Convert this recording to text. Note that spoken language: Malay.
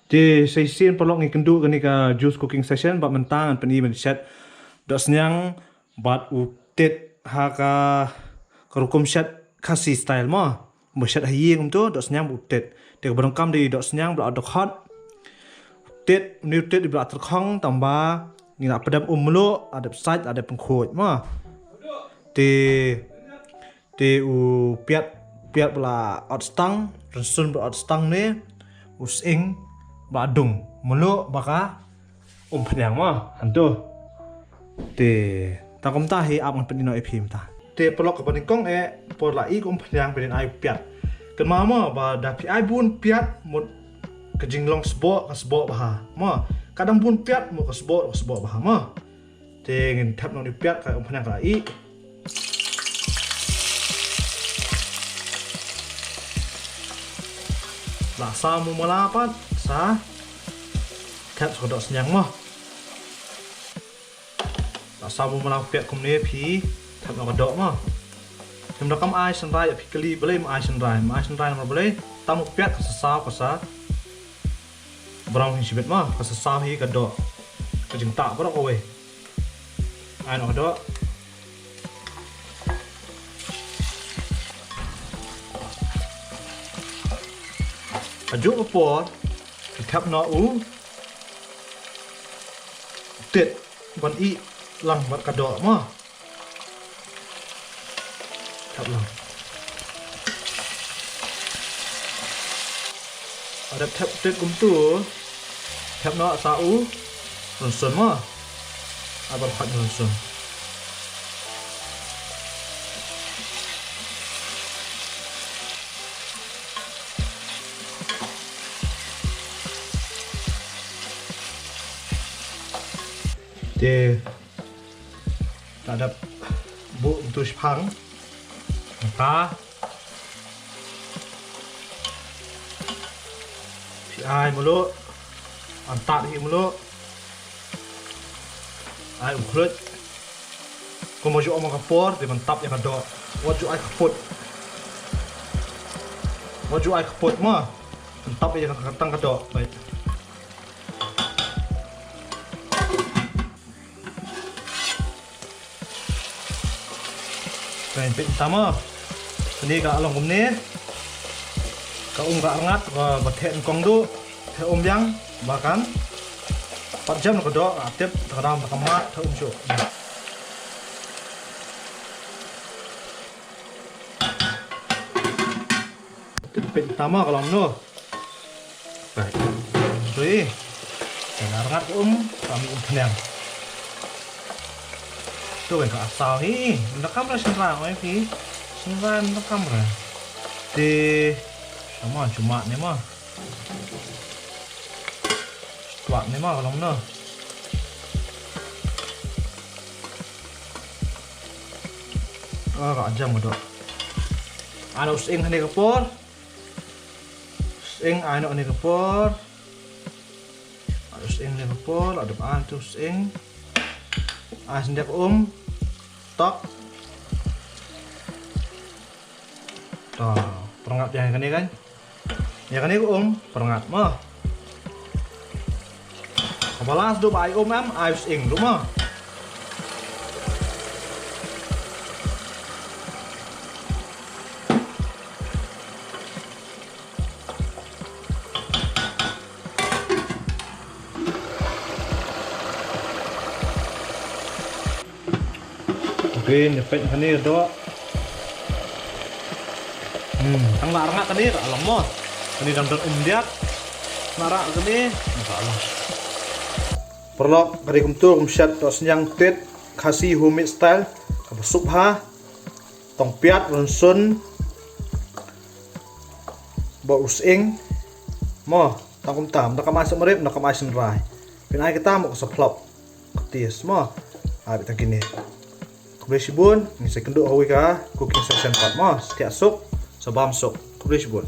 Di session perlu ngikendu kani ka juice cooking session bat mentang pani ben chat dok senyang bat update ha ka kerukum chat kasi style ma mo chat haying tu dok senyang update de berengkam di dok senyang bla dok hot update ni update di bla terkhong tambah ni nak pedam umlo ada site ada pengkhoj ma ti u piat bla outstang rensun bla outstang ni using badung mulu baka penyang mah hantu te takom tahi aman penino epim ta te pelok kepaning kong por lai penyang peden ai piat ken mama ba da pi ai bun piat mut kejinglong sbo baha ma kadang bun piat mu sbo baha ma te ngin tap no ni piat kai penyang lai la sa mu malapat sa tap sodok senyang mah la sa mu malapiat kum ne phi tap no dok mah kem rakam ai senrai phi kali boleh ai senrai ma boleh tamu piat ka sa brown hi sibet mah ka sa hi ka dok ka jing tak bro kowe ai no dok ajuk apa tap no tet ban i lang bat kadok mah tap lang ada tap tet kum tu tap no sa ronson mah apa hat ronson de tak ada bu untuk pang maka pi ai mulu antat hi mulu ai uklut ko mo jo omong kapor de mantap ya kadok waju ai kaput mah mantap ya katang kadok baik kain pertama ini ka along kumni ka ka angat ka bathen kong du the yang bahkan 4 jam ko do atep taram ka mat the jo pertama kalau no baik sui dan angat kami penyang tuh kan asal hi rekam lah senra fi senra rekam lah di sama cuma nih mah tuak nih mah kalau mana kak jam udah ada using hani kepor using anak hani kepor ada using hani kepor ada apa tuh using sendak tok perengat yang ini kan ya kan ini perengat mah kepala sudah ai em ai ing rumah Pin efek kanir do tang larang kanir alam mo kanir dam umdiak nara kanir masalah perlu kari kumtur kumsyat to senyang tet kasih homemade style kabusuk ha tong piat ronsun bau using mo tangkum tam nak masuk merip nak masuk rai pinai kita mau keseplop ketis mo habis gini Kubli bun, ni saya kenduk hawi ka cooking session 4 mas, tiap sok, sebam sok. Kubli bun.